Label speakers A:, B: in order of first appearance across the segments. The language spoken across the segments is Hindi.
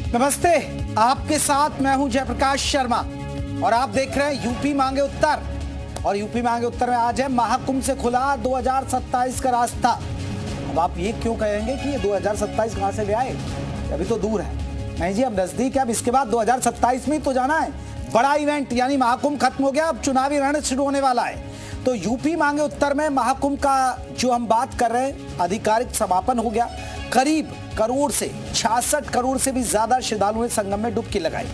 A: नमस्ते, आपके साथ मैं हूं जयप्रकाश शर्मा और आप देख रहे हैं यूपी मांगे उत्तर। और यूपी मांगे उत्तर में आज है महाकुंभ से खुला 2027 का रास्ता। अब आप ये क्यों कहेंगे कि ये 2027 कहां से ले आए, अभी तो दूर है। नहीं जी, अब नजदीक है। अब इसके बाद 2027 में तो जाना है। बड़ा इवेंट यानी महाकुंभ खत्म हो गया, अब चुनावी रण शुरू होने वाला है। तो यूपी मांगे उत्तर में महाकुंभ का जो हम बात कर रहे हैं, आधिकारिक समापन हो गया। करीब करोड़ से 66 करोड़ से भी ज्यादा श्रद्धालुओं ने संगम में डुबकी लगाई।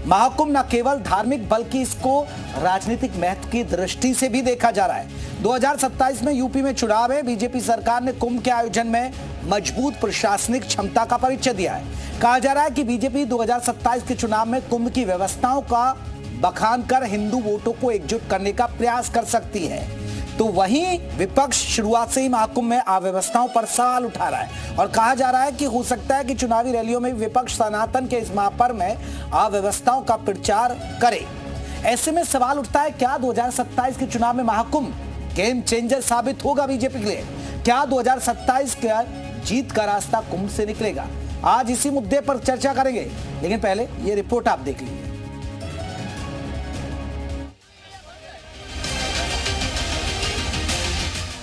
A: महाकुंभ न केवल धार्मिक बल्कि इसको राजनीतिक महत्व की दृष्टि से भी देखा जा रहा है। 2027 में यूपी में चुनाव है। बीजेपी सरकार ने कुंभ के आयोजन में मजबूत प्रशासनिक क्षमता का परिचय दिया है। कहा जा रहा है कि बीजेपी 2027 के चुनाव में कुंभ की व्यवस्थाओं का बखान कर हिंदू वोटों को एकजुट करने का प्रयास कर सकती है। तो वहीं विपक्ष शुरुआत से ही महाकुंभ में अव्यवस्थाओं पर सवाल उठा रहा है और कहा जा रहा है कि हो सकता है कि चुनावी रैलियों में विपक्ष सनातन के इस महापर्व में अव्यवस्थाओं का प्रचार करे। ऐसे में सवाल उठता है, क्या 2027 के चुनाव में महाकुंभ गेम चेंजर साबित होगा बीजेपी के लिए? क्या 2027 का जीत का रास्ता कुंभ से निकलेगा? आज इसी मुद्दे पर चर्चा करेंगे, लेकिन पहले ये रिपोर्ट आप देख लीजिए।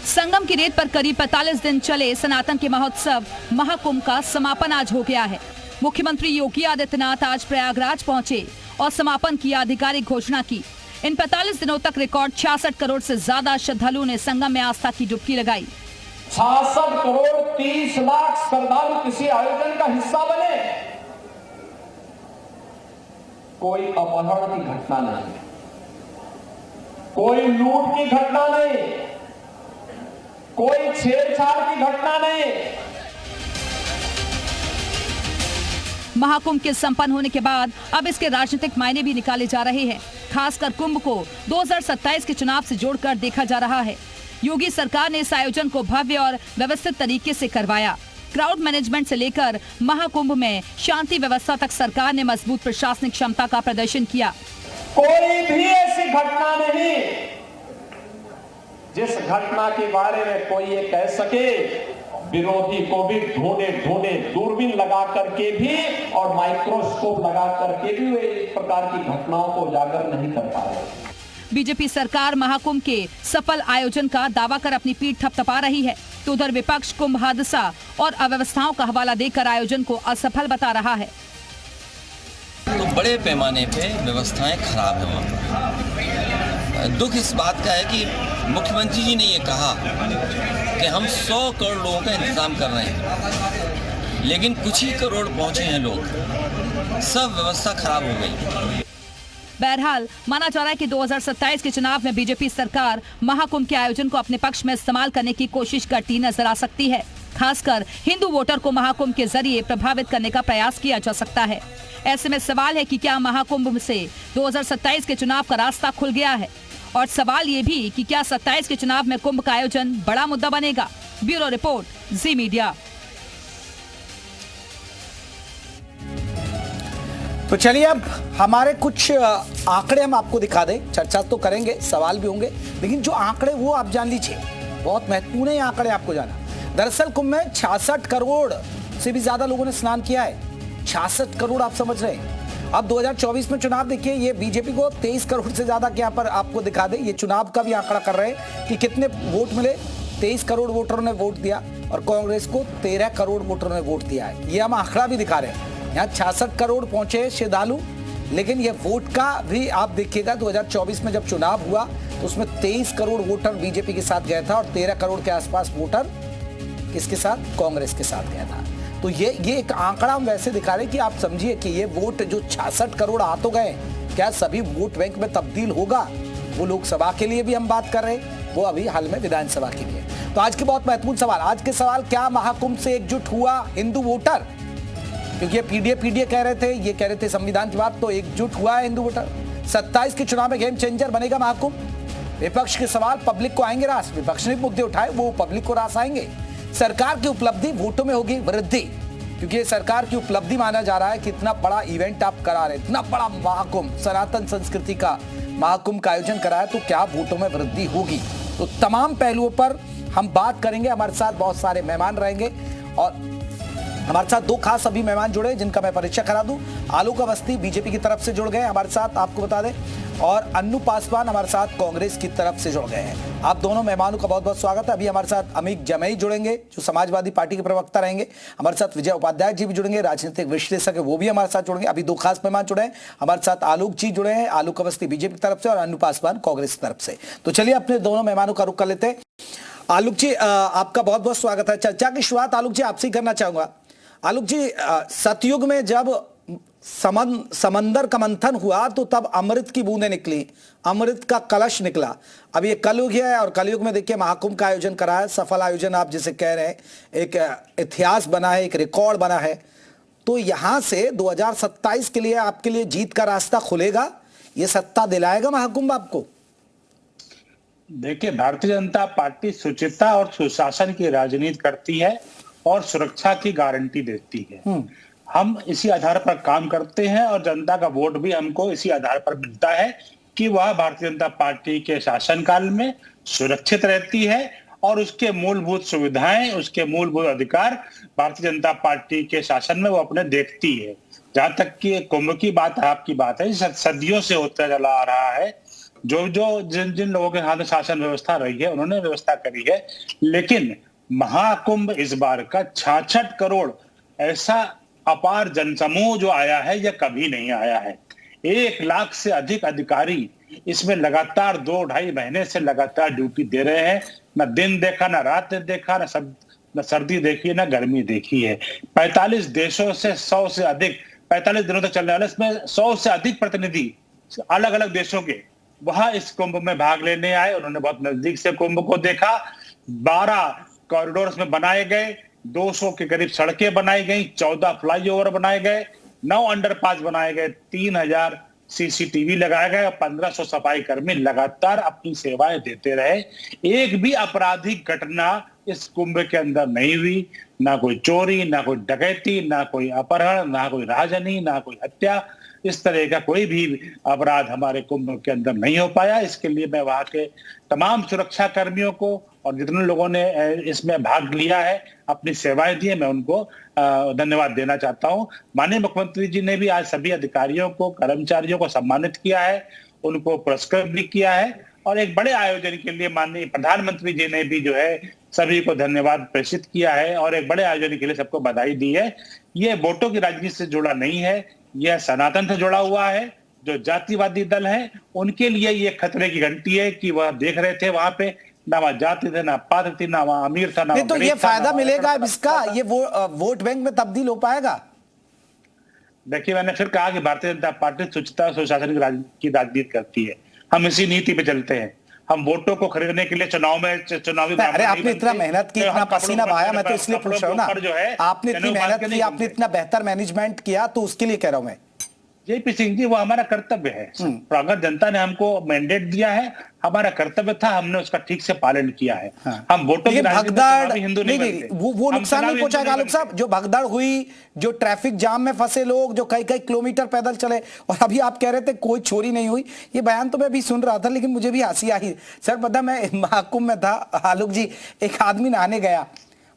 B: संगम की रेत पर करीब 45 दिन चले सनातन के महोत्सव महाकुंभ का समापन आज हो गया है। मुख्यमंत्री योगी आदित्यनाथ आज प्रयागराज पहुंचे और समापन की आधिकारिक घोषणा की। इन 45 दिनों तक रिकॉर्ड 66 करोड़ से ज्यादा श्रद्धालुओं ने संगम में आस्था की डुबकी लगाई।
C: 66 करोड़ 30 लाख श्रद्धालु किसी आयोजन का हिस्सा बने। कोई अपहरण की घटना नहीं, कोई लूट की घटना नहीं, कोई छेड़छाड़ की घटना नहीं।
B: महाकुंभ के संपन्न होने के बाद अब इसके राजनीतिक मायने भी निकाले जा रहे हैं। खासकर कुंभ को 2027 के चुनाव से जोड़कर देखा जा रहा है। योगी सरकार ने इस आयोजन को भव्य और व्यवस्थित तरीके से करवाया। क्राउड मैनेजमेंट से लेकर महाकुंभ में शांति व्यवस्था तक सरकार ने मजबूत प्रशासनिक क्षमता का प्रदर्शन किया।
C: कोई भी ऐसी घटना नहीं जिस घटना के बारे में कोई ये कह सके विरोधी को भी ढूंढे दूरबीन लगा करके भी और माइक्रोस्कोप लगा करके भी वे इस प्रकार की घटनाओं को उजागर नहीं कर पा रहे।
B: बीजेपी सरकार महाकुंभ के सफल आयोजन का दावा कर अपनी पीठ थपथपा रही है, तो उधर विपक्ष कुंभ हादसा और अव्यवस्थाओं का हवाला देकर आयोजन को असफल बता रहा है।
D: तो बड़े पैमाने पे व्यवस्थाएं खराब है वहाँ पर। दुख इस बात का है कि मुख्यमंत्री जी ने ये कहा कि हम 100 करोड़ लोगों का इंतजाम कर रहे हैं, लेकिन कुछ ही करोड़ पहुंचे हैं लोग, सब व्यवस्था खराब हो गई।
B: बहरहाल माना जा रहा है कि 2027 के चुनाव में बीजेपी सरकार महाकुंभ के आयोजन को अपने पक्ष में इस्तेमाल करने की कोशिश करती नजर आ सकती है। खासकर हिंदू वोटर को महाकुंभ के जरिए प्रभावित करने का प्रयास किया जा सकता है। ऐसे में सवाल है कि क्या महाकुंभ से 2027 के चुनाव का रास्ता खुल गया है? और सवाल ये भी कि क्या 27 के चुनाव में कुंभ का आयोजन बड़ा मुद्दा बनेगा? ब्यूरो रिपोर्ट, जी मीडिया।
A: तो चलिए अब हमारे कुछ आंकड़े हम आपको दिखा दें। चर्चा तो करेंगे, सवाल भी होंगे, लेकिन जो आंकड़े वो आप जान लीजिए, बहुत महत्वपूर्ण है आंकड़े आपको जाना। दरअसल कुंभ में 66 करोड़ से भी ज्यादा लोगों ने स्नान किया है। 66 करोड़, आप समझ रहे हैं। अब 2024 में चुनाव देखिए, ये बीजेपी को 23 करोड़ से ज्यादा के यहाँ पर आपको दिखा दे। ये चुनाव का भी आंकड़ा कर रहे हैं कि कितने वोट मिले। 23 करोड़ वोटरों ने वोट दिया और कांग्रेस को 13 करोड़ वोटरों ने वोट दिया है। ये हम आंकड़ा भी दिखा रहे हैं। यहाँ 66 करोड़ पहुंचे श्रद्धालु, लेकिन ये वोट का भी आप देखिएगा 2024 में जब चुनाव हुआ तो उसमें 23 करोड़ वोटर बीजेपी के साथ गया था और 13 करोड़ के आसपास वोटर किसके साथ? कांग्रेस के साथ गया था। तो ये एक आंकड़ा हम वैसे दिखा रहे हैं कि आप समझिए कि ये वोट जो 66 करोड़ आ तो गए, क्या सभी वोट बैंक में तब्दील होगा? वो लोकसभा के लिए भी हम बात कर रहे हैं, वो अभी हाल में विधानसभा के लिए। तो आज के बहुत महत्वपूर्ण सवाल, आज के सवाल, क्या महाकुंभ से एकजुट हुआ हिंदू वोटर? क्योंकि ये पीडीए कह रहे थे, ये कह रहे थे संविधान की बात, तो एकजुट हुआ है हिंदू वोटर। 27 के चुनाव में गेम चेंजर बनेगा महाकुंभ। विपक्ष के सवाल पब्लिक को आएंगे रास, विपक्ष ने मुद्दे उठाए, वो पब्लिक को रास आएंगे। सरकार की उपलब्धि, वोटों में होगी वृद्धि, क्योंकि ये सरकार की उपलब्धि माना जा रहा है कि इतना बड़ा इवेंट आप करा रहे, इतना बड़ा महाकुंभ, सनातन संस्कृति का महाकुंभ का आयोजन कराया, तो क्या वोटों में वृद्धि होगी? तो तमाम पहलुओं पर हम बात करेंगे। हमारे साथ बहुत सारे मेहमान रहेंगे और हमारे साथ दो खास अभी मेहमान जुड़े जिनका मैं परिचय करा दूं। आलोक अवस्थी बीजेपी की तरफ से जुड़ गए हमारे साथ, आपको बता दें, और अन्नू पासवान हमारे साथ कांग्रेस की तरफ से जुड़ गए हैं। आप दोनों मेहमानों का बहुत बहुत स्वागत है। अभी हमारे साथ अमित जमई जुड़ेंगे जो समाजवादी पार्टी के प्रवक्ता रहेंगे। हमारे साथ विजय उपाध्याय जी भी जुड़ेंगे, राजनीतिक विश्लेषक है, वो भी हमारे साथ जुड़ेंगे। अभी दो खास मेहमान जुड़े हैं हमारे साथ, आलोक जी जुड़े हैं, आलोक अवस्थी बीजेपी की तरफ से और अन्नू पासवान कांग्रेस की तरफ से। तो चलिए अपने दोनों मेहमानों का रुख कर लेते हैं। आलोक जी, आपका बहुत बहुत स्वागत है। चर्चा की शुरुआत आलोक जी आपसे ही करना चाहूंगा। आलोक जी, सतयुग में जब समंदर का मंथन हुआ तो तब अमृत की बूंदें निकली, अमृत का कलश निकला। अब ये कलयुग है और कलयुग में देखिए महाकुंभ का आयोजन करा है, सफल आयोजन आप जिसे कह रहे हैं, एक इतिहास बना है, एक रिकॉर्ड बना है। तो यहां से 2027 के लिए आपके लिए जीत का रास्ता खुलेगा, ये सत्ता दिलाएगा महाकुंभ आपको?
E: देखिए, भारतीय जनता पार्टी शुचिता और सुशासन की राजनीति करती है और सुरक्षा की गारंटी देती है। हम इसी आधार पर काम करते हैं और जनता का वोट भी हमको इसी आधार पर मिलता है कि वह भारतीय जनता पार्टी के शासनकाल में सुरक्षित रहती है और उसके मूलभूत सुविधाएं, उसके मूलभूत अधिकार भारतीय जनता पार्टी के शासन में वो अपने देखती है। जहां तक कि कुंभ की बात, आपकी बात है, सदियों से होता चला आ रहा है। जिन लोगों के हाथ में शासन व्यवस्था रही है उन्होंने व्यवस्था करी है, लेकिन महाकुंभ इस बार का 66 करोड़ ऐसा अपार जनसमूह जो आया है यह कभी नहीं आया है। 1 लाख से अधिक अधिकारी इसमें लगातार 2-2.5 महीने से लगातार ड्यूटी दे रहे हैं। न दिन देखा, न रात देखा, न सर्दी देखी, न गर्मी देखी है। 45 देशों से 100 से अधिक, 45 दिनों तक चलने वाले इसमें 100 से अधिक प्रतिनिधि अलग अलग देशों के वहां इस कुंभ में भाग लेने आए। उन्होंने बहुत नजदीक से कुंभ को देखा। 12 कॉरिडोर्स में बनाए गए, 200 के करीब सड़कें बनाई गई, 14 फ्लाईओवर बनाए गए, 9 अंडरपास बनाए गए, 3000 सीसीटीवी लगाए गए और 1500 सफाई कर्मी लगातार अपनी सेवाएं देते रहे। एक भी आपराधिक घटना इस कुंभ के अंदर नहीं हुई, ना कोई चोरी, ना कोई डकैती, ना कोई अपहरण, ना कोई राजनी, ना कोई हत्या। इस तरह का कोई भी अपराध हमारे कुंभ के अंदर नहीं हो पाया। इसके लिए मैं वहां के तमाम सुरक्षा कर्मियों को और जितने लोगों ने इसमें भाग लिया है, अपनी सेवाएं दी है, मैं उनको धन्यवाद देना चाहता हूं। माननीय मुख्यमंत्री जी ने भी आज सभी अधिकारियों को, कर्मचारियों को सम्मानित किया है, उनको पुरस्कृत भी किया है और एक बड़े आयोजन के लिए माननीय प्रधानमंत्री जी ने भी जो है सभी को धन्यवाद प्रेषित किया है और एक बड़े आयोजन के लिए सबको बधाई दी है। ये वोटों की राजनीति से जुड़ा नहीं है, यह सनातन से जुड़ा हुआ है। जो जातिवादी दल है उनके लिए ये खतरे की घंटी है कि वह देख रहे थे वहां पे ना वहां जाति थे, ना पात्र थी, ना वहां अमीर था, ना
A: नहीं। तो ये फायदा मिलेगा अब इसका, ये वोट बैंक में तब्दील हो पाएगा?
E: देखिए, मैंने फिर कहा कि भारतीय जनता पार्टी शुचिता और सुशासन की राजनीति करती है। हम इसी नीति पे चलते हैं। हम वोटों को खरीदने के लिए चुनावी
A: अरे आपने इतना मेहनत की, इतना पसीना बहाया, मैं तो इसलिए पूछ रहा हूँ ना, आपने इतनी मेहनत की, आपने इतना बेहतर मैनेजमेंट किया, तो उसके लिए कह रहा हूं मैं।
E: जेपी सिंह जी, वो हमारा कर्तव्य है। अगर जनता ने हमको मैंडेट दिया है, हमारा कर्तव्य था, हमने उसका ठीक से पालन किया है।
A: हाँ।
E: हम वोटों की
A: भगदड़
E: हिंदू नहीं,
A: वो नुकसान नहीं पहुंचाएगा आलोक साहब। जो भगदड़ हुई, जो ट्रैफिक जाम में फंसे लोग, जो कई किलोमीटर पैदल चले, और अभी आप कह रहे थे कोई चोरी नहीं हुई, ये बयान तो मैं भी सुन रहा था, लेकिन मुझे भी हंसी आई। सर पता, मैं महाकुंभ में था आलोक जी, एक आदमी नहाने गया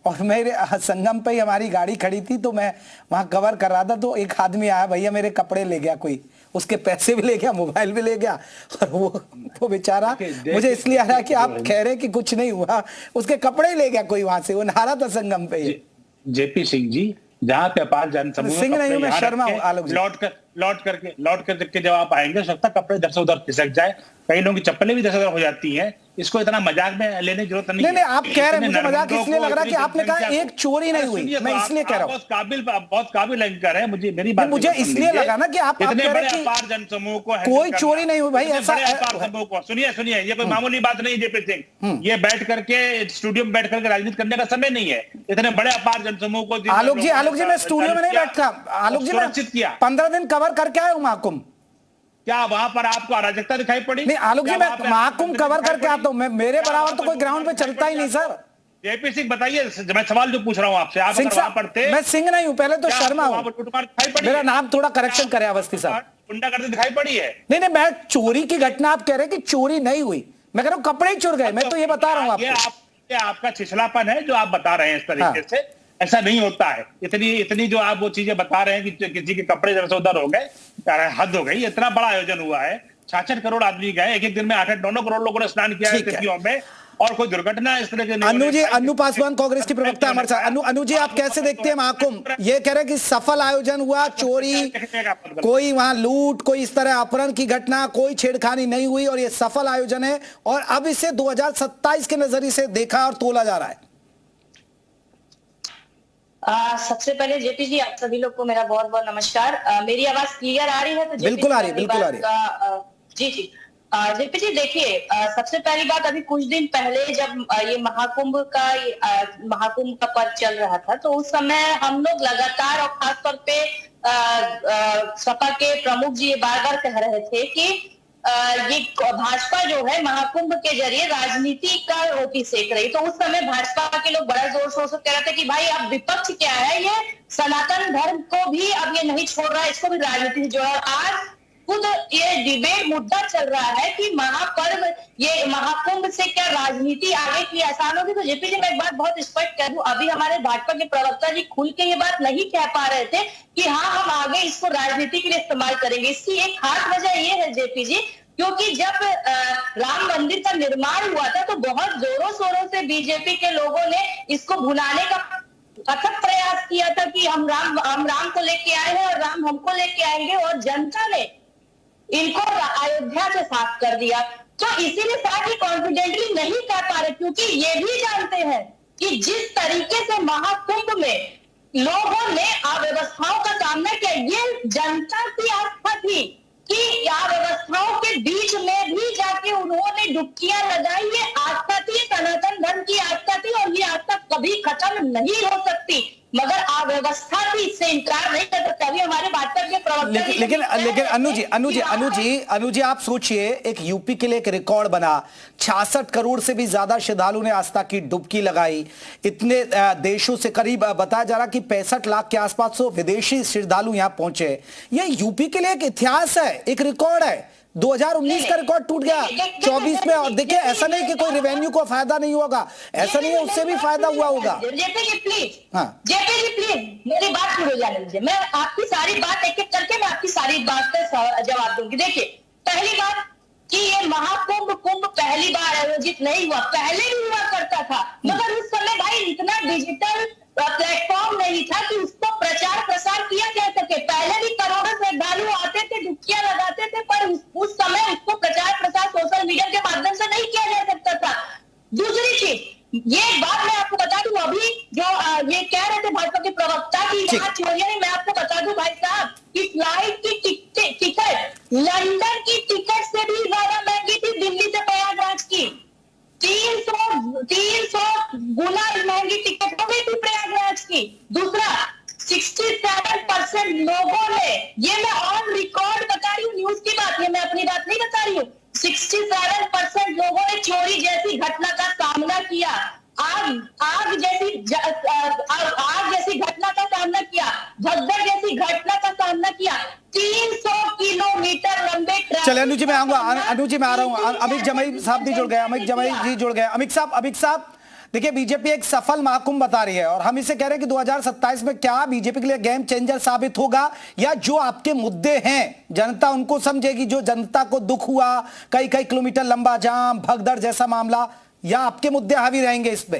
A: और मेरे संगम पे ही हमारी गाड़ी खड़ी थी, तो मैं वहां कवर कर रहा था, तो एक आदमी आया, भैया मेरे कपड़े ले गया कोई, उसके पैसे भी ले गया, मोबाइल भी ले गया, और वो बेचारा, मुझे इसलिए आ रहा है कि आप कह रहे कि कुछ नहीं हुआ, उसके कपड़े ही ले गया कोई वहां से, वो नहा रहा था संगम पे ही।
E: जेपी सिंह जी, जहां पे अपार जनसमूह
A: सिंह नहीं हूं मैं, शर्मा हूं आलोक जी।
E: लौट करके जब आप आएंगे, सकता कपड़े इधर से उधर खिसक जाए, कई लोगों की चप्पलें भी इधर से उधर हो जाती हैं। इसको इतना मजाक में लेने की जरूरत नहीं।
A: नहीं, आप कह रहे हैं, मुझे मजाक इसलिए लग रहा है कि आपने कहा एक चोरी नहीं हुई, मैं इसलिए कह रहा हूं।
E: बहुत काबिल एंकर है, मेरी बात
A: मुझे इसलिए लगा ना कि आप कह रहे हैं कि
E: अपार जनसमूह को
A: कोई चोरी नहीं हुई भाई, ऐसा
E: सुनिए, ये कोई मामूली बात नहीं जेपी सिंह। ये बैठ करके स्टूडियो में बैठ करके राजनीति करने का समय नहीं है। इतने बड़े अपार जनसमूह को
A: आलोक जी, मैं स्टूडियो में नहीं बैठता आलोक जी, मैं 15 दिन कवर करके आया हूं महाकुंभ।
E: क्या वहां पर आपको अराजकता दिखाई पड़ी?
A: नहीं आलोक जी, मैं महाकुंभ कवर करके आता हूं, मेरे बराबर तो कोई ग्राउंड पे चलता ही नहीं सर।
E: जेपी सिंह बताइए, मैं सवाल जो पूछ रहा हूं आपसे, आप वहां पर थे?
A: मैं सिंह नहीं हूं, पहले तो शर्मा हूं, मेरा नाम थोड़ा करेक्शन करे अवस्थी साहब।
E: गुंडागर्दी दिखाई पड़ी है?
A: नहीं, मैं चोरी की घटना, आप कह रहे कि चोरी नहीं हुई, मैं कह रहा हूं कपड़े ही चुर गए, मैं तो ये बता रहा हूं आपको।
E: आपका छिछलापन है जो आप बता रहे हैं इस तरीके से। ऐसा नहीं होता है। इतनी इतनी जो आप वो चीजें बता रहे हैं कि किसी के कपड़े इधर से उधर हो गए, हद हो गई। इतना बड़ा आयोजन हुआ है, 66 करोड़ आदमी गए, एक दिन में 8-9 करोड़ लोगों ने स्नान किया है तिथियों में, और कोई दुर्घटना इस तरह की नहीं।
A: अनु जी, अनु पासवान कांग्रेस की प्रवक्ता हमारे साथ। अनु जी, आप कैसे देखते हैं महाकुंभ? ये कह रहे हैं कि सफल आयोजन हुआ, चोरी, कोई वहां लूट, कोई इस तरह अपहरण की घटना, कोई छेड़खानी नहीं हुई, और ये सफल आयोजन है, और अब इसे 2027 के नजरिए से देखा और तोला जा रहा है।
F: सबसे पहले जेपी जी, आप सभी लोग को मेरा बहुत बहुत नमस्कार। मेरी आवाज क्लियर आ रही है? तो
A: बिल्कुल आ रही है, बिल्कुल आ रही है।
F: जी जी। जेपी जी देखिए, सबसे पहली बात, अभी कुछ दिन पहले जब ये महाकुंभ का पर्व चल रहा था, तो उस समय हम लोग लगातार और खासतौर पे सपा के प्रमुख जी ये बार बार कह रहे थे कि ये भाजपा जो है महाकुंभ के जरिए राजनीति का रोटी सेक रही। तो उस समय भाजपा के लोग बड़ा जोर शोर से कह रहे थे कि भाई अब विपक्ष क्या है, ये सनातन धर्म को भी अब ये नहीं छोड़ रहा है, इसको भी राजनीति से जोड़ा। आज खुद ये डिबेट मुद्दा चल रहा है कि महापर्व, ये महाकुंभ से क्या राजनीति आगे की आसान होगी। तो जेपी जी, मैं एक बात बहुत स्पष्ट कह दूं, अभी हमारे भाजपा के प्रवक्ता जी खुल के ये बात नहीं कह पा रहे थे कि हाँ हम आगे इसको राजनीति के लिए इस्तेमाल करेंगे। इसकी एक खास वजह ये है जेपी जी, क्योंकि जब राम मंदिर का निर्माण हुआ था तो बहुत जोरों शोरों से बीजेपी के लोगों ने इसको भुनाने का अथक प्रयास किया था कि हम राम को लेके आए हैं और राम हमको लेके आएंगे, और जनता ने इनको अयोध्या से साफ कर दिया। तो इसीलिए शायद कॉन्फिडेंटली नहीं कह पा रहे, क्योंकि ये भी जानते हैं कि जिस तरीके से महाकुंभ में लोगों ने अव्यवस्थाओं का सामना किया, ये जनता की आस्था थी कि अव्यवस्थाओं के बीच में भी जाके उन्होंने डुबकियां लगाई। ये आस्था थी, सनातन धर्म की आस्था थी, और ये आस्था कभी खत्म नहीं हो सकती। मगर अव्यवस्था भी इससे इनकार नहीं कर सकता। अभी हमारे भाजपा के प्रवक्ता
A: लेकिन अनु जी आप सोचिए, एक यूपी के लिए एक रिकॉर्ड बना, 66 करोड़ से भी ज्यादा श्रद्धालु ने आस्था की डुबकी लगाई। इतने देशों से करीब बताया जा रहा कि 65 लाख के आसपास विदेशी श्रद्धालु यहां पहुंचे। यह यूपी के लिए एक इतिहास है, एक रिकॉर्ड है। 2019 का रिकॉर्ड टूट गया 24 में, और देखिए ऐसा नहीं कि कोई रेवेन्यू को फायदा नहीं होगा, ऐसा नहीं है, उससे भी फायदा हुआ होगा।
F: जेपी जी प्लीज,
A: हाँ
F: जेपी जी प्लीज मेरी बात शुरू हो जाने दीजिए। मैं आपकी सारी बात एक एक करके मैं आपकी सारी बात का जवाब दूंगी। देखिए, पहली बात कि ये महाकुंभ पहली बार आयोजित नहीं हुआ, पहले भी हुआ करता था, मगर उस समय भाई इतना डिजिटल प्लेटफॉर्म नहीं था कि उसको प्रचार प्रसार किया जा सके। पहले भी करोड़ों श्रद्धालु आते थे, डुबकियां लगाते थे, पर उस समय उसको प्रचार प्रसार सोशल मीडिया के माध्यम से नहीं किया जा सकता था। दूसरी चीज, ये बात मैं आपको बता दूं, अभी जो ये कह रहे थे भाजपा के प्रवक्ता की यहाँ चोरियां नहीं, मैं आपको बता दूं भाई साहब कि फ्लाइट की टिकट लंदन की टिकट से भी ज्यादा महंगी थी दिल्ली से प्रयागराज की। 300 गुना महंगी टिकट हो गई थी प्रयागराज की। दूसरा, 67% लोगों ने, ये मैं ऑन रिकॉर्ड बता रही हूँ, न्यूज की बात, ये मैं अपनी बात नहीं बता रही हूँ, 67% लोगों ने चोरी जैसी घटना का सामना किया, आग जैसी घटना का सामना किया, भगदड़ जैसी घटना का सामना किया। 300 किलोमीटर लंबे ट्रैक।
A: चले अनु जी मैं आऊंगा, अनु जी मैं आ रहा हूं। अमित जमाई साहब भी जुड़ गए, अमित जमाई जी जुड़ गए। अमित साहब देखिए, बीजेपी एक सफल महाकुंभ बता रही है, और हम इसे कह रहे हैं कि 2027 में क्या बीजेपी के लिए गेम चेंजर साबित होगा, या जो आपके मुद्दे हैं जनता उनको समझेगी, जो जनता को दुख हुआ, कई किलोमीटर लंबा जाम, भगदड़ जैसा मामला, या आपके मुद्दे हावी रहेंगे इस पे?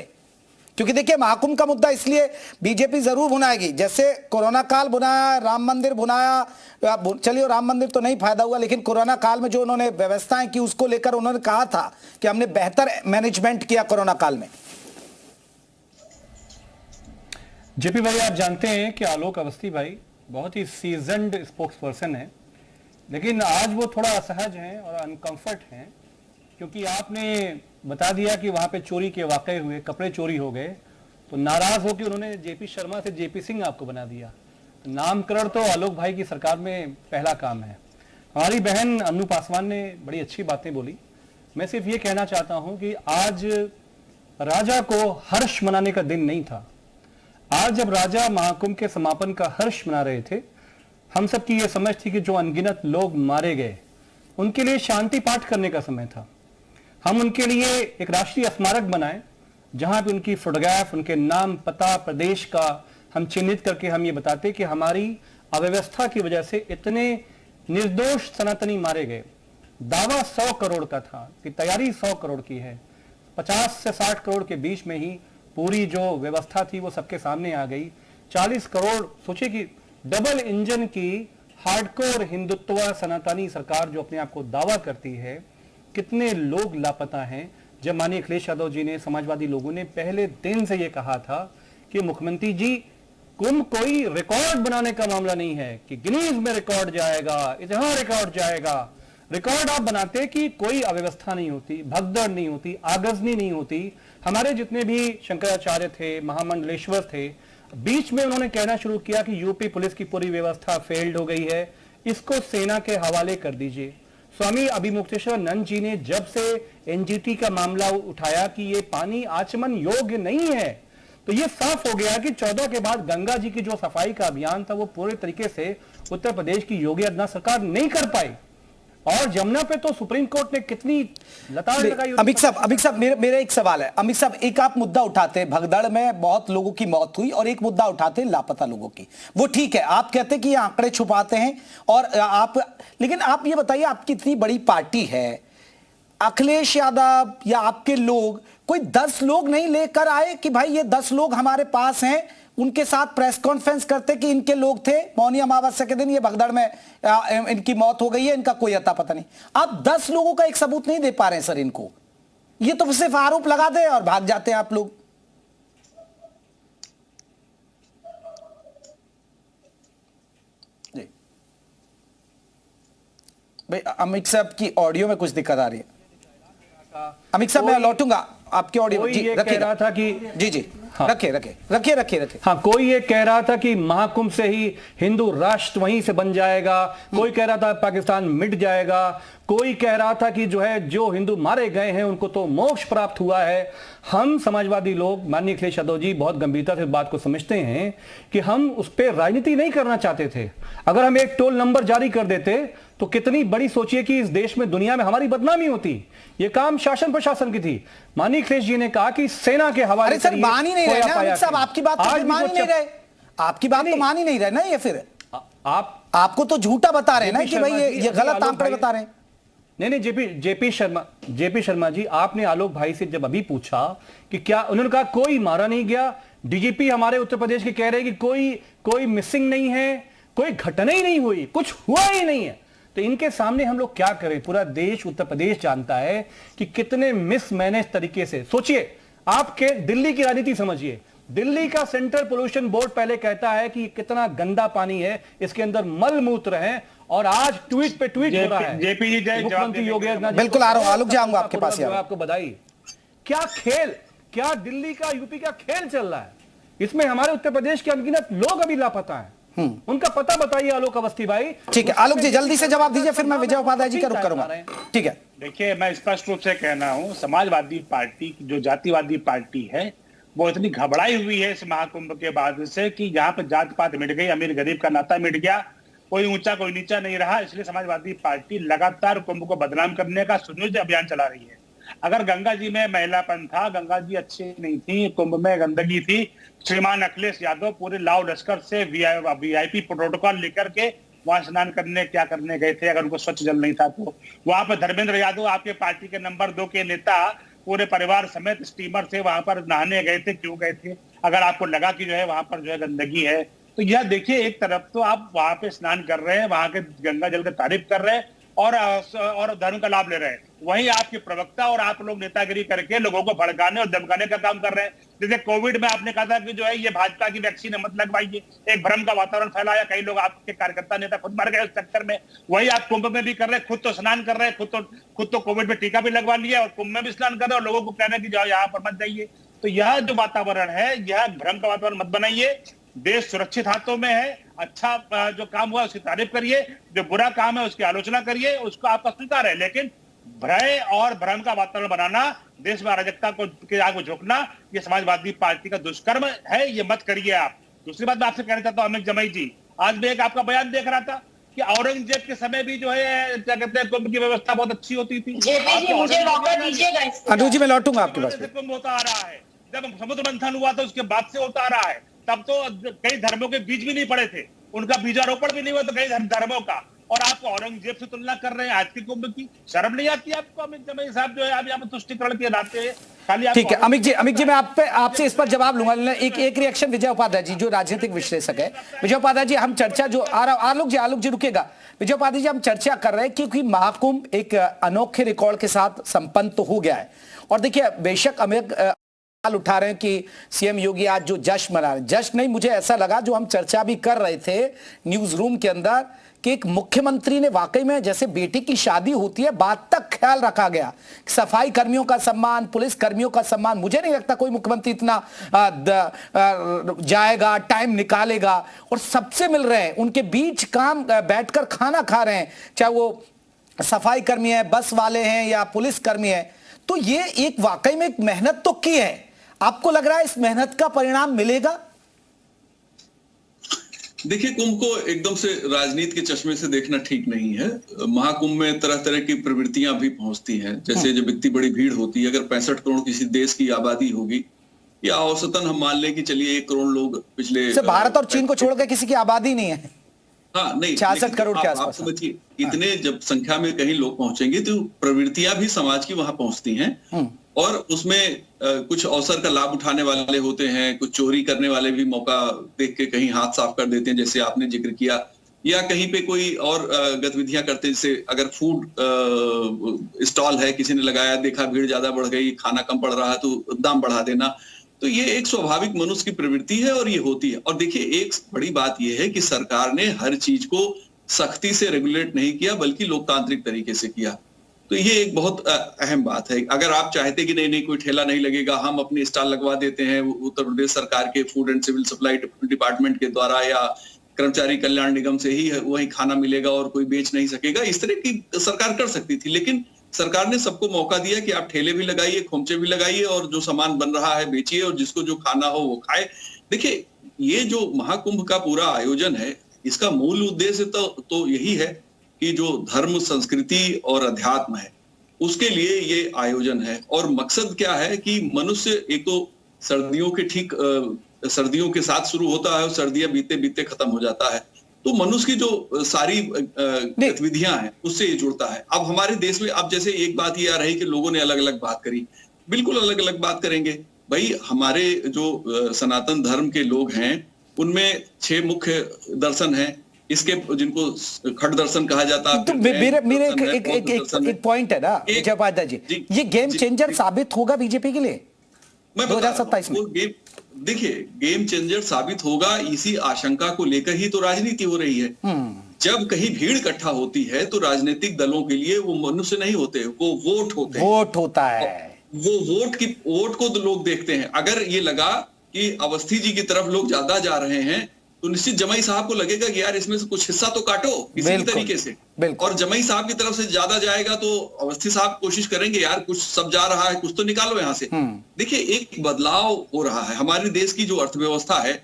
A: क्योंकि देखिए, महाकुंभ का मुद्दा इसलिए बीजेपी जरूर भुनाएगी, जैसे कोरोना काल भुनाया, राम मंदिर भुनाया। चलिए राम मंदिर तो नहीं फायदा हुआ, लेकिन कोरोना काल में जो उन्होंने व्यवस्थाएं की उसको लेकर उन्होंने कहा था कि हमने बेहतर मैनेजमेंट किया कोरोना काल में।
G: जेपी भाई, आप जानते हैं कि आलोक अवस्थी भाई बहुत ही सीजन्ड स्पोक्स पर्सन है, लेकिन आज वो थोड़ा असहज हैं और अनकंफर्ट हैं, क्योंकि आपने बता दिया कि वहां पे चोरी के वाकये हुए, कपड़े चोरी हो गए, तो नाराज होकर उन्होंने जेपी शर्मा से जेपी सिंह आपको बना दिया। तो नामकरण तो आलोक भाई की सरकार में पहला काम है। हमारी बहन अनु पासवान ने बड़ी अच्छी बातें बोली। मैं सिर्फ ये कहना चाहता हूं कि आज राजा को हर्ष मनाने का दिन नहीं था। आज जब राजा महाकुंभ के समापन का हर्ष मना रहे थे, हम सब की यह समझ थी कि जो अनगिनत लोग मारे गए उनके लिए शांति पाठ करने का समय था। हम उनके लिए एक राष्ट्रीय स्मारक बनाएं जहां पे उनकी फोटोग्राफ, उनके नाम, पता, प्रदेश का हम चिन्हित करके हम ये बताते कि हमारी अव्यवस्था की वजह से इतने निर्दोष सनातनी मारे गए। दावा 100 करोड़ का था कि तैयारी 100 करोड़ की है, 50 से 60 करोड़ के बीच में ही पूरी जो व्यवस्था थी वो सबके सामने आ गई। 40 करोड़, सोचिए कि डबल इंजन की हार्डकोर हिंदुत्व सनातनी सरकार जो अपने आप को दावा करती है, कितने लोग लापता हैं। जब माननीय अखिलेश यादव जी ने, समाजवादी लोगों ने पहले दिन से ये कहा था कि मुख्यमंत्री जी, कुंभ कोई रिकॉर्ड बनाने का मामला नहीं है कि गिनीज में रिकॉर्ड जाएगा, इतिहास रिकॉर्ड जाएगा। रिकॉर्ड आप बनाते कि कोई अव्यवस्था नहीं होती, भगदड़ नहीं होती, आगजनी नहीं होती। हमारे जितने भी शंकराचार्य थे, महामंडलेश्वर थे, बीच में उन्होंने कहना शुरू किया कि यूपी पुलिस की पूरी व्यवस्था फेल्ड हो गई है, इसको सेना के हवाले कर दीजिए। स्वामी अभिमुक्तेश्वरानंद जी ने जब से एनजीटी का मामला उठाया कि ये पानी आचमन योग्य नहीं है, तो ये साफ हो गया कि 14 के बाद गंगा जी की जो सफाई का अभियान था वो पूरे तरीके से उत्तर प्रदेश की योगी आदित्यनाथ सरकार नहीं कर पाई। और जमुना पे तो सुप्रीम कोर्ट ने कितनी लताड़ लगाई।
A: अमित साहब मेरा एक सवाल है। अमित साहब, एक आप मुद्दा उठाते, भगदड़ में बहुत लोगों की मौत हुई, और एक मुद्दा उठाते लापता लोगों की। वो ठीक है, आप कहते कि ये आंकड़े छुपाते हैं और आप, लेकिन आप ये बताइए, आपकी इतनी बड़ी पार्टी है, अखिलेश यादव या आपके लोग कोई 10 लोग नहीं लेकर आए कि भाई ये 10 लोग हमारे पास हैं, उनके साथ प्रेस कॉन्फ्रेंस करते कि इनके लोग थे, मौनी अमावस्या के दिन ये भगदड़ में इनकी मौत हो गई है, इनका कोई अता पता नहीं। आप 10 लोगों का एक सबूत नहीं दे पा रहे हैं सर इनको, ये तो सिर्फ आरोप लगा दे और भाग जाते हैं आप लोग। जी भाई, अमित साहब की ऑडियो में कुछ दिक्कत आ रही है। अमित साहब मैं लौटूंगा आपके ऑडियो। जी
G: कह रहा था कि
A: जी हाँ, रखिए।
G: हाँ, कोई ये कह रहा था कि महाकुंभ से ही हिंदू राष्ट्र वहीं से बन जाएगा, कोई कह रहा था पाकिस्तान मिट जाएगा, कोई कह रहा था कि जो हिंदू मारे गए हैं उनको तो मोक्ष प्राप्त हुआ है। हम समाजवादी लोग, माननीय अखिलेश यादव जी बहुत गंभीरता से इस बात को समझते हैं कि हम उस पर राजनीति नहीं करना चाहते थे। अगर हम एक टोल नंबर जारी कर देते तो कितनी बड़ी, सोचिए कि इस देश में, दुनिया में हमारी बदनामी होती। ये काम शासन प्रशासन की थी। माननीय अखिलेश जी ने कहा कि सेना के हवाले।
A: सर मान ही नहीं रहे ना अमित साहब, आपकी बात तो मान ही नहीं रहे, आपकी बात तो मान ही नहीं रहे ना। ये फिर आपको तो झूठा बता रहे हैं ना कि भाई ये गलत आंकड़े बता रहे हैं।
G: नहीं, जेपी शर्मा जी, आपने आलोक भाई से जब अभी पूछा कि क्या, उन्होंने कहा कोई मारा नहीं गया। डीजीपी हमारे उत्तर प्रदेश के कह रहे हैं कि कोई मिसिंग नहीं है, कोई घटना ही नहीं हुई, कुछ हुआ ही नहीं है। तो इनके सामने हम लोग क्या करें? पूरा देश, उत्तर प्रदेश जानता है कि कितने मिसमैनेज तरीके से। सोचिए, आपके दिल्ली की राजनीति समझिए। दिल्ली का सेंट्रल पोल्यूशन बोर्ड पहले कहता है कि कितना गंदा पानी है, इसके अंदर मल मूत्र है, और आज ट्वीट पे ट्वीट हो रहा है।
E: जेपी जी,
G: मुख्यमंत्री योगी आदित्यनाथ,
A: बिल्कुल आ रहा हूं, आलोक जाऊंगा आपके पास।
G: आपको बधाई। क्या खेल, क्या दिल्ली का, यूपी का खेल चल रहा है? इसमें हमारे उत्तर प्रदेश के अनगिनत लोग अभी लापता है। उनका पता बताइए आलोक अवस्थी भाई।
A: ठीक है आलोक जी, जल्दी से जवाब दीजिए, फिर मैं विजय उपाध्याय जी का रुख करूंगा। ठीक है,
E: देखिए, मैं स्पष्ट रूप से कहना हूं, समाजवादी पार्टी जो जातिवादी पार्टी है वो इतनी घबराई हुई है इस महाकुंभ के बाद से कि यहाँ पे जात पात मिट गई, अमीर गरीब का नाता मिट गया, कोई ऊंचा कोई नीचा नहीं रहा। इसलिए समाजवादी पार्टी लगातार कुंभ को बदनाम करने का सुनियोजित अभियान चला रही है। अगर गंगा जी में महिलापन था, गंगा जी अच्छी नहीं थी, कुंभ में गंदगी थी, श्रीमान अखिलेश यादव पूरे लाव लश्कर से वीआईपी प्रोटोकॉल लेकर के वहां स्नान करने क्या करने गए थे? अगर उनको स्वच्छ जल नहीं था तो वहां पर धर्मेंद्र यादव, आपके पार्टी के नंबर 2 के नेता, पूरे परिवार समेत स्टीमर से वहां पर नहाने गए थे। क्यों गए थे? अगर आपको लगा कि वहां पर गंदगी है तो यह देखिए, एक तरफ तो आप वहां पे स्नान कर रहे हैं, वहां के गंगा जल का तारीफ कर रहे हैं और धर्म का लाभ ले रहे हैं, वहीं आपके प्रवक्ता और आप लोग नेतागिरी करके लोगों को भड़काने और धमकाने का काम कर रहे हैं। जैसे कोविड में आपने कहा था कि ये भाजपा की वैक्सीन है, मत लगवाइए, एक भ्रम का वातावरण फैलाया, कई लोग आपके कार्यकर्ता नेता खुद मर गए उस चक्कर में। वही आप कुंभ में भी कर रहे हैं, खुद तो स्नान कर रहे हैं, खुद तो कोविड में टीका भी लगवा लिया और कुंभ में भी स्नान कर रहे हैं, और लोगों को कहना कि जाओ यहाँ पर मत जाइए। तो यह जो वातावरण है, यह भ्रम का वातावरण मत बनाइए। देश सुरक्षित हाथों में है। अच्छा जो काम हुआ उसकी तारीफ करिए, जो बुरा काम है उसकी आलोचना करिए, उसको आपका स्वीकार है, लेकिन भय और भ्रम का वातावरण बनाना, देश में अराजकता के आगे झोंकना, ये समाजवादी पार्टी का दुष्कर्म है, ये मत करिए आप। दूसरी बात मैं आपसे कहना चाहता हूं अमित जमाई जी, आज मैं एक आपका बयान देख रहा था कि औरंगजेब के समय भी क्या कहते हैं, कुंभ की व्यवस्था बहुत अच्छी होती थी।
F: जेपी जी मुझे मौका दीजिएगा।
A: अनुज जी मैं लौटूंगा आपके पास।
E: कुंभ होता आ रहा है, जब समुद्र मंथन हुआ था उसके बाद से होता आ रहा है। तब तो कई धर्मों के बीज भी नहीं पड़े थे, उनका बीजारोपण भी नहीं हुआ, तो कई धर्मों का, और आप औरंगजेब से तुलना कर रहे हैं आज के कुंभ की। शर्म नहीं आती आपको? अमित जमाई साहब जो है आप यहाँ पर तुष्टिकरण के नाते खाली। ठीक है
A: अमित जी मैं आपसे इस पर जवाब लूंगा। एक रिएक्शन विजय उपाध्याय जी जो राजनीतिक विश्लेषक है। विजय उपाध्याय जी, हम चर्चा जो आलोक जी रुकेगा। विजय उपाध्याय जी, हम चर्चा कर रहे हैं क्योंकि महाकुंभ एक अनोखे रिकॉर्ड के साथ संपन्न तो हो गया है, और देखिए बेशक अमित उठा रहे हैं कि सीएम योगी आज जो जश्न मना रहे हैं, जश्न नहीं, मुझे ऐसा लगा जो हम चर्चा भी कर रहे थे न्यूज रूम के अंदर कि एक मुख्यमंत्री ने वाकई में जैसे बेटी की शादी होती है बात तक ख्याल रखा गया। सफाई कर्मियों का सम्मान, पुलिस कर्मियों का सम्मान, मुझे नहीं लगता कोई मुख्यमंत्री इतना जाएगा, टाइम निकालेगा, और सबसे मिल रहे हैं, उनके बीच काम बैठकर खाना खा रहे हैं, चाहे वो सफाई कर्मी है, बस वाले हैं या पुलिस कर्मी है। तो ये एक वाकई में एक मेहनत तो की है। आपको लग रहा है इस मेहनत का परिणाम मिलेगा?
H: देखिए, कुंभ को एकदम से राजनीति के चश्मे से देखना ठीक नहीं है। महाकुंभ में तरह तरह की प्रवृत्तियां भी पहुंचती हैं। जैसे जब इतनी बड़ी भीड़ होती है, अगर 65 करोड़ किसी देश की आबादी होगी, या औसतन हम मान लें कि चलिए 1 करोड़ लोग पिछले,
A: भारत और चीन को छोड़कर किसी की आबादी नहीं है।
H: हाँ, नहीं,
A: 66 करोड़ के आसपास।
H: समझिए, इतने जब संख्या में कहीं लोग पहुंचेंगे तो प्रवृत्तियां भी समाज की वहां पहुंचती हैं, और उसमें कुछ अवसर का लाभ उठाने वाले होते हैं, कुछ चोरी करने वाले भी मौका देख के कहीं हाथ साफ कर देते हैं, जैसे आपने जिक्र किया, या कहीं पे कोई और गतिविधियां करते हैं। जैसे अगर फूड स्टॉल है, किसी ने लगाया, देखा भीड़ ज्यादा बढ़ गई, खाना कम पड़ रहा है तो दाम बढ़ा देना। तो ये एक स्वाभाविक मनुष्य की प्रवृत्ति है और ये होती है। और देखिए, एक बड़ी बात यह है कि सरकार ने हर चीज को सख्ती से रेगुलेट नहीं किया, बल्कि लोकतांत्रिक तरीके से किया। तो ये एक बहुत अहम बात है। अगर आप चाहते कि नहीं कोई ठेला नहीं लगेगा, हम अपने स्टॉल लगवा देते हैं, उत्तर प्रदेश सरकार के food and civil supply department के द्वारा या कर्मचारी कल्याण निगम से ही वही खाना मिलेगा और कोई बेच नहीं सकेगा, इस तरह की सरकार कर सकती थी। लेकिन सरकार ने सबको मौका दिया कि आप ठेले भी लगाइए, खोमचे भी लगाइए, और जो सामान बन रहा है बेचिए, और जिसको जो खाना हो वो खाए। देखिए, ये जो महाकुंभ का पूरा आयोजन है, इसका मूल उद्देश्य तो यही है कि जो धर्म, संस्कृति और अध्यात्म है, उसके लिए ये आयोजन है। और मकसद क्या है कि मनुष्य, एक तो सर्दियों के ठीक सर्दियों के साथ शुरू होता है और सर्दियां बीते बीते खत्म हो जाता है, तो मनुष्य की जो सारी गतिविधियां हैं उससे ये जुड़ता है। अब हमारे देश में अब जैसे एक बात ये आ रही कि लोगों ने अलग अलग बात करी, बिल्कुल अलग अलग बात करेंगे भाई। हमारे जो सनातन धर्म के लोग हैं उनमें 6 मुख्य दर्शन हैं, इसके जिनको खट दर्शन कहा जाता है।
A: तो मेरे एक पॉइंट है ना विजय उपाध्याय जी, ये गेम चेंजर साबित होगा बीजेपी के लिए 2027 में।
H: देखिए, गेम चेंजर साबित होगा, इसी आशंका को लेकर ही तो राजनीति हो रही है। जब कहीं भीड़ इकट्ठा होती है तो राजनीतिक दलों के लिए वो मनुष्य नहीं होते, वो वोट होते हैं।
A: वोट होता है,
H: वो वोट को तो लोग देखते हैं। अगर ये लगा कि अवस्थी जी की तरफ लोग ज्यादा जा रहे हैं तो निश्चित जमाई साहब को लगेगा कि यार इसमें से कुछ हिस्सा तो काटो किसी भी तरीके से, और जमाई साहब की तरफ से ज्यादा जाएगा तो अवस्थी साहब कोशिश करेंगे यार कुछ सब जा रहा है, कुछ तो निकालो यहां से। देखिए, एक बदलाव हो रहा है हमारे देश की जो अर्थव्यवस्था है।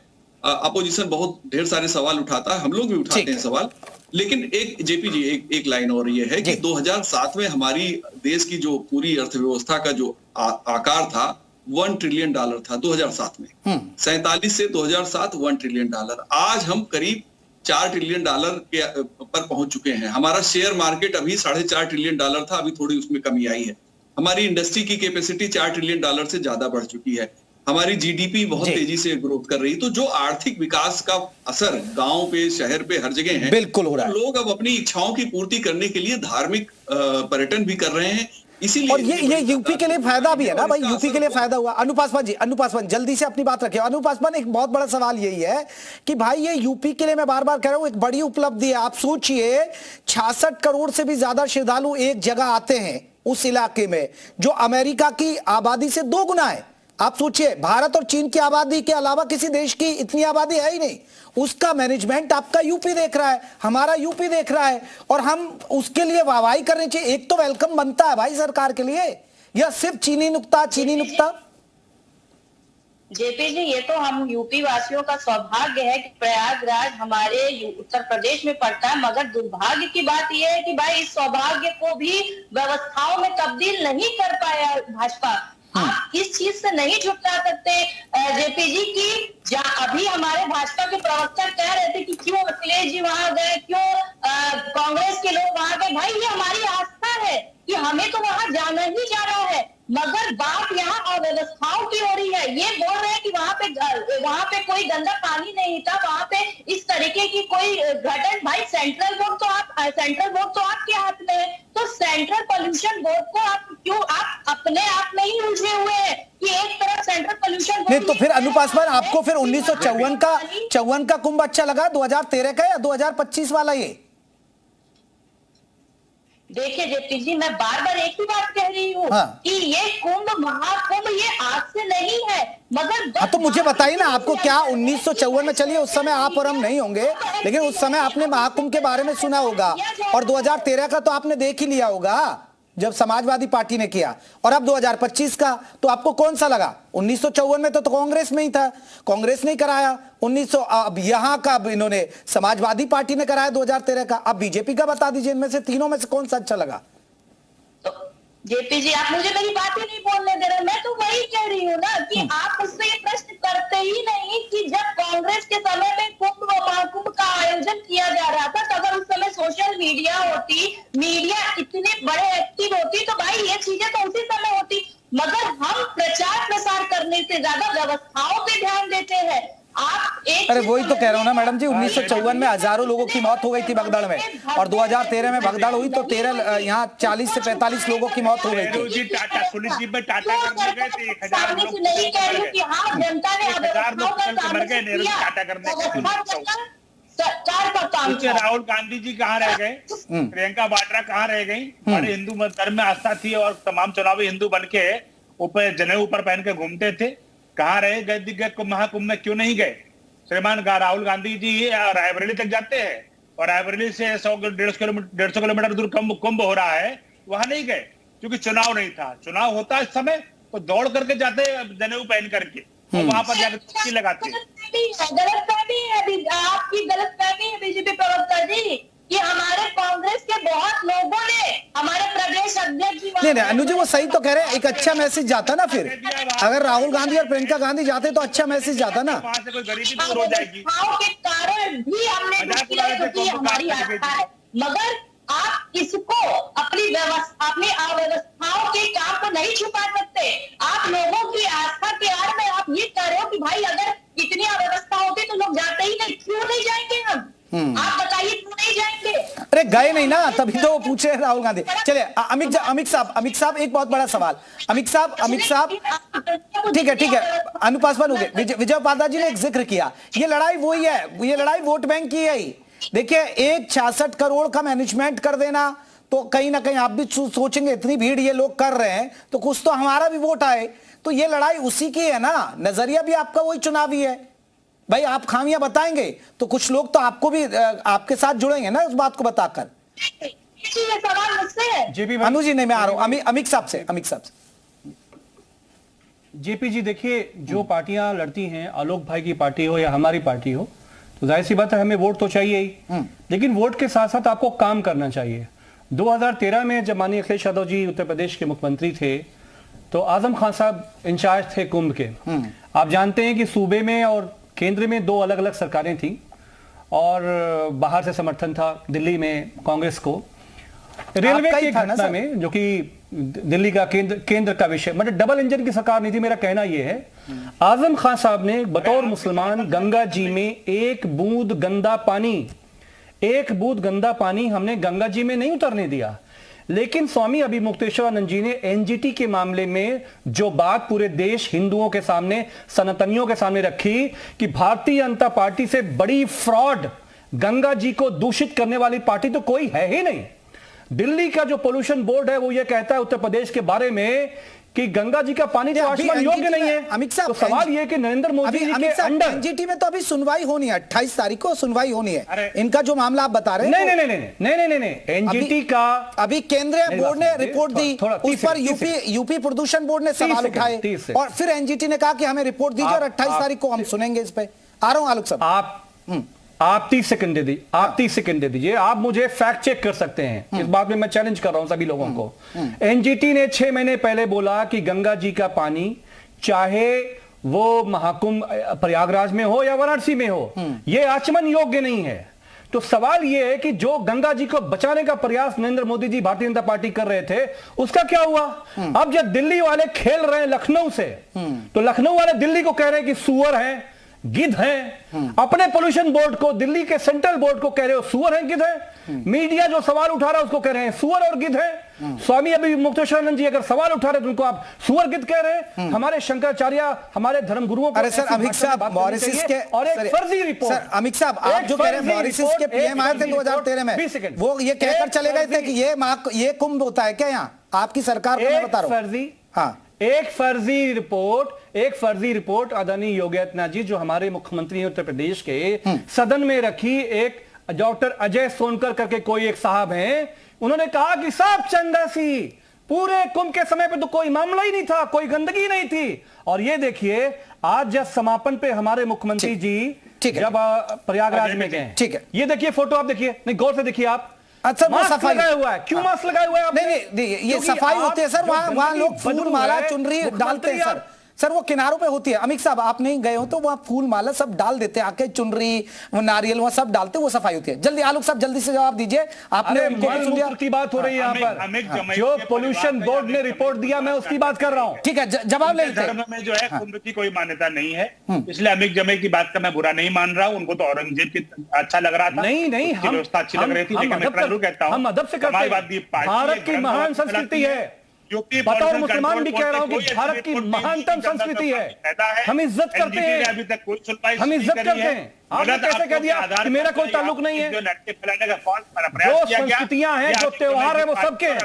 H: अपोजिशन बहुत ढेर सारे सवाल उठाता है, हम लोग भी उठाते हैं सवाल, लेकिन एक जेपी जी एक लाइन और ये है कि 2007 में हमारी देश की जो पूरी अर्थव्यवस्था का जो आकार था $1 ट्रिलियन था 2007 में। 47 से 2007 $1 ट्रिलियन। आज हम करीब $4 ट्रिलियन के पर पहुंच चुके हैं। हमारा शेयर मार्केट अभी $4.5 ट्रिलियन था, अभी थोड़ी उसमें कमी आई है। हमारी इंडस्ट्री की कैपेसिटी $4 ट्रिलियन से ज्यादा बढ़ चुकी है। हमारी जीडीपी बहुत तेजी से ग्रोथ कर रही है। तो जो आर्थिक विकास का असर गांव पे, शहर पे, हर जगह है,
A: बिल्कुल हो रहा है।
H: लोग अब अपनी इच्छाओं की पूर्ति करने के लिए धार्मिक पर्यटन भी कर रहे हैं। इसीलिए
A: और ये यूपी के लिए फायदा भी है ना भाई, यूपी के लिए फायदा हुआ। अनुपासवान जी, अनुपासवान जल्दी से अपनी बात रखिए। अनुपासवान, एक बहुत बड़ा सवाल यही है कि भाई ये यूपी के लिए, मैं बार बार कह रहा हूं, एक बड़ी उपलब्धि है। आप सोचिए 66 करोड़ से भी ज्यादा श्रद्धालु एक जगह आते हैं उस इलाके में, जो अमेरिका की आबादी से 2 गुना है। आप सोचिए, भारत और चीन की आबादी के अलावा किसी देश की इतनी आबादी है ही नहीं। उसका मैनेजमेंट आपका यूपी देख रहा है, हमारा यूपी देख रहा है, और हम उसके लिए वाहवाही करनी चाहिए। एक तो वेलकम बनता है भाई सरकार के लिए, या सिर्फ चीनी नुक्ता
F: जेपी जी, ये तो हम यूपी वासियों का सौभाग्य है कि प्रयागराज हमारे उत्तर प्रदेश में पड़ता है, मगर दुर्भाग्य की बात यह है कि भाई इस सौभाग्य को भी व्यवस्थाओं में तब्दील नहीं कर पाया भाजपा। आप इस चीज से नहीं झुकला सकते जेपी जी की। अभी हमारे भाजपा के प्रवक्ता कह रहे थे कि क्यों अखिलेश जी वहां गए, क्यों कांग्रेस के लोग वहां गए। भाई ये हमारी आस्था है कि हमें तो वहां जाना ही जाना है, मगर बात यहाँ अव्यवस्थाओं की हो रही है। ये बोल रहे हैं कि वहां पे कोई गंदा पानी नहीं था, वहां पे इस तरीके की कोई घटन। भाई सेंट्रल बोर्ड तो आपके हाथ में है, तो सेंट्रल पोल्यूशन बोर्ड को आप अपने आप में ही उलझे हुए हैं कि एक तरफ सेंट्रल पोल्यूशन बोर्ड।
A: नहीं तो फिर अनु पासवान, आपको फिर 1954 का कुंभ अच्छा लगा, 2013 का या 2025 वाला? ये
F: देखिए जेपी जी, मैं बार बार एक ही बात कह रही हूँ कि ये कुंभ महाकुंभ ये आज से नहीं है, मगर
A: तो मुझे बताइए ना, आपको क्या 1954 में, चलिए उस समय आप और हम नहीं होंगे, लेकिन उस समय आपने महाकुंभ के बारे में सुना होगा, और 2013 का तो आपने देख ही लिया होगा जब समाजवादी पार्टी ने किया, और अब 2025 का, तो आपको कौन सा लगा? 1954 में तो कांग्रेस में ही था, कांग्रेस ने ही कराया। अब यहां का इन्होंने समाजवादी पार्टी ने कराया 2013 का, अब बीजेपी का बता दीजिए, इनमें से तीनों में से कौन सा अच्छा लगा?
F: जेपी जी, आप मुझे मेरी बात ही नहीं बोलने दे रहे। मैं तो वही कह रही हूँ ना कि आप उससे ये प्रश्न करते ही नहीं कि जब कांग्रेस के समय में कुंभ व महाकुंभ का आयोजन किया जा रहा था, तो अगर उस समय सोशल मीडिया होती, मीडिया इतने बड़े एक्टिव होती, तो भाई ये चीजें तो उसी समय होती। मगर हम प्रचार प्रसार करने से ज्यादा व्यवस्थाओं पे ध्यान देते हैं। आप
A: अरे वही तो कह रहा हूँ ना मैडम जी, 1954 में हजारों लोगों की मौत हो गई थी भगदड़ में, और 2013 में भगदड़ हुई तो 13 यहाँ 40 से 45 लोगों की मौत हो गई थी।
E: टाटा पुलिस जी में टाटा करने गए थे, 1000 लोग
F: नहीं कह रही कि हाँ जनता ने
E: 1000 लोग मर गए नेहरू जी टाटा करने गए।
F: सरकार का काम।
E: राहुल गांधी जी कहाँ रह गए, प्रियंका वाड्रा कहाँ रह गई? हमारे हिंदू धर्म में आस्था थी और तमाम चुनावी हिंदू बन के ऊपर जनेऊ ऊपर पहन के घूमते थे, कहाँ रहे? गए महाकुंभ में क्यों नहीं गए? श्रीमान राहुल गांधी जी रायबरेली तक जाते हैं, और रायबरेली से 100-150 किलोमीटर दूर कुंभ हो रहा है, वहां नहीं गए क्योंकि चुनाव नहीं था। चुनाव होता इस समय तो दौड़ करके जाते जनेऊ पहन करके, और वहां पर जाकर चुटकी लगाते।
F: गलतफहमी है, आपकी गलतफहमी है बीजेपी प्रवक्ता जी कि हमारे कांग्रेस के बहुत लोगों ने हमारे प्रदेश अध्यक्ष जी।
A: नहीं अनु जी, वो सही तो कह रहे हैं, एक अच्छा मैसेज जाता ना। फिर अगर राहुल गांधी और प्रियंका गांधी जाते तो अच्छा मैसेज जाता ना।
E: वहां से कोई गरीबी दूर हो जाएगी।
F: के कारण भी हमने हमारी आस्था है, मगर आप इसको अपनी अव्यवस्थाओं के काम को नहीं छुपा सकते। आप लोगों की आस्था के आड़ में आप ये कह रहे हो कि भाई अगर इतनी अव्यवस्था होती तो लोग जाते ही नहीं। क्यों नहीं जाएंगे हम? आप बताइए क्यों नहीं जाएंगे?
A: अरे गए नहीं ना, तभी तो पूछ रहे राहुल गांधी। चलिए अमित साहब एक बहुत बड़ा सवाल। अमित साहब ठीक है अनु पासवान हो गए। विजय उपाध्याय जी ने एक जिक्र किया, ये लड़ाई वही है, ये लड़ाई वोट बैंक की है ही। देखिए, एक 66 करोड़ का मैनेजमेंट कर देना, तो कहीं ना कहीं आप भी सोचेंगे इतनी भीड़ ये लोग कर रहे हैं तो कुछ तो हमारा भी वोट आए, तो ये लड़ाई उसी की है ना। नजरिया भी आपका वही चुनावी है भाई, आप खामियां बताएंगे तो कुछ लोग तो आपको भी आपके साथ जुड़ेंगे ना उस बात को बताकर।
F: सवाल मुझसे है
A: अनु जी, नहीं मैं आ रहा हूं अमित साहब से।
G: जेपी जी, देखिए, जो पार्टियां लड़ती हैं, आलोक भाई की पार्टी हो या हमारी पार्टी हो, तो जाहिर सी बात है हमें वोट तो चाहिए ही, लेकिन वोट के साथ साथ आपको काम करना चाहिए। 2013 में जब माननीय अखिलेश यादव जी उत्तर प्रदेश के मुख्यमंत्री थे, तो आजम खान साहब इंचार्ज थे कुंभ के। आप जानते हैं कि सूबे में और केंद्र में दो अलग अलग सरकारें थी, और बाहर से समर्थन था दिल्ली में कांग्रेस को। रेलवे की घटना में, जो कि दिल्ली का केंद्र का विषय, मतलब डबल इंजन की सरकार नहीं थी। मेरा कहना यह है, आजम खान साहब ने बतौर मुसलमान गंगा जी में एक बूंद गंदा पानी हमने गंगा जी में नहीं उतरने दिया। लेकिन स्वामी अभिमुक्तेश्वरानंद जी ने एनजीटी के मामले में जो बात पूरे देश हिंदुओं के सामने, सनातनियों के सामने रखी कि भारतीय जनता पार्टी से बड़ी फ्रॉड, गंगा जी को दूषित करने वाली पार्टी तो कोई है ही नहीं। दिल्ली का जो पोल्यूशन बोर्ड है वो ये कहता है उत्तर प्रदेश के बारे में कि गंगा जी का पानी तो आचमन योग्य नहीं है।
A: अमित साहब,
G: तो सवाल ये कि नरेंद्र मोदी जी के अंडर
A: एनजीटी में तो अभी सुनवाई होनी है, 28 तारीख को सुनवाई होनी है। इनका जो मामला आप बता रहे
G: हैं, नहीं, एनजीटी का
A: अभी केंद्रीय बोर्ड ने रिपोर्ट दी, उस पर यूपी प्रदूषण बोर्ड ने सवाल उठाए, और फिर एनजीटी ने कहा कि हमें रिपोर्ट दीजिए और 28 तारीख को हम सुनेंगे इस पे। आ रहा हूं आलोक साहब।
G: आप 30 सेकंड दे दीजिए, आप 30 सेकंड दे दीजिए, आप मुझे फैक्ट चेक कर सकते हैं इस बात में, मैं चैलेंज कर रहा हूं सभी लोगों को। एनजीटी ने 6 महीने पहले बोला कि गंगा जी का पानी चाहे वो महाकुंभ प्रयागराज में हो या वाराणसी में हो, ये आचमन योग्य नहीं है। तो सवाल यह है कि जो गंगा जी को बचाने का प्रयास नरेंद्र मोदी जी भारतीय जनता पार्टी कर रहे थे, उसका क्या हुआ? अब जब दिल्ली वाले खेल रहे हैं लखनऊ से, तो लखनऊ वाले दिल्ली को कह रहे हैं कि सुअर हैं, गिद्ध हैं। अपने पोल्यूशन बोर्ड को, दिल्ली के सेंट्रल बोर्ड को कह रहे हो सुअर हैं, गिद्ध हैं। मीडिया जो सवाल उठा रहा है उसको कह रहे हैं सुअर और गिद्ध हैं। स्वामी अभी मुक्तेश्वरानंद जी अगर सवाल उठा रहे हैं तो उनको आप सुअर गिद्ध कह रहे हैं। हमारे शंकराचार्य, हमारे धर्मगुरुओं को,
A: अरे सर अमित साहब मॉरिशस के,
G: और एक फर्जी रिपोर्ट,
A: सर अमित साहब आप जो कह रहे हैं मॉरिशस के पीएम आए थे 2013 में, वो ये कहकर चले गए थे कि ये कुंभ होता है क्या यहाँ? आपकी सरकार को मैं बता रहा हूं। हाँ,
G: एक फर्जी रिपोर्ट आदरणीय योगी आदित्यनाथ जी जो हमारे मुख्यमंत्री उत्तर प्रदेश के, सदन में रखी। एक डॉक्टर अजय सोनकर करके कोई एक साहब हैं, उन्होंने कहा कि सब चंदा सी, पूरे कुंभ के समय पे तो कोई मामला ही नहीं था, कोई गंदगी नहीं थी। और ये देखिए आज जब समापन पे हमारे मुख्यमंत्री जी जब प्रयागराज में गए, ठीक है, ये देखिए फोटो, आप देखिए, नहीं गौर से देखिए आप।
A: अच्छा, मास्क लगाया
G: हुआ है, क्यों मास्क लगाया हुआ है आपने?
A: नहीं, ये सफाई होती है सर, वहां लोग फूल माला चुनरी डालते हैं सर, वो किनारों पे होती है। अमित साहब आप नहीं गए हो तो वहां फूल माला सब डाल देते हैं, आके चुनरी नारियल वहां सब डालते, वो सफाई होती है। जल्दी आलोक साहब जल्दी से जवाब दीजिए, आपने
G: की बात हो रही है यहाँ पर, जो पोल्यूशन बोर्ड ने रिपोर्ट दिया मैं उसकी बात कर रहा हूँ।
A: ठीक है, जवाब ले लेते
E: हैं। में जो है कुंभ की कोई मान्यता नहीं है, इसलिए अमित जमे की बात का मैं बुरा नहीं मान रहा हूँ। उनको तो औरंगजेब की अच्छा लग रहा था,
G: नहीं
E: व्यवस्था अच्छी लग रही थी, लेकिन मैं जरूर कहता हूँ
G: हम अदब से करते हैं, भारत की महान संस्कृति है, बताओ मुसलमान भी कह रहा हूं कि भारत की महानतम संस्कृति है, हम इज्जत करते हैं,
E: अभी तक कोई सुनवाई,
G: हम इज्जत करते हैं। आपने कैसे कह दिया कि मेरा कोई ताल्लुक नहीं है? जो संस्कृतियां हैं, जो त्योहार है, वो सबके हैं।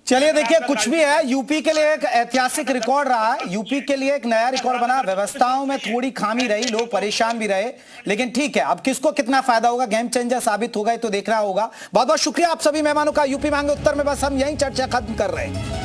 A: चलिए देखिए, कुछ भी है, यूपी के लिए एक ऐतिहासिक रिकॉर्ड रहा है, यूपी के लिए एक नया रिकॉर्ड बना। व्यवस्थाओं में थोड़ी खामी रही, लोग परेशान भी रहे, लेकिन ठीक है, अब किसको कितना फायदा होगा, गेम चेंजर साबित होगा, तो देखना होगा। बहुत बहुत शुक्रिया आप सभी मेहमानों का। यूपी मांगे उत्तर में बस हम यही चर्चा खत्म कर रहे हैं।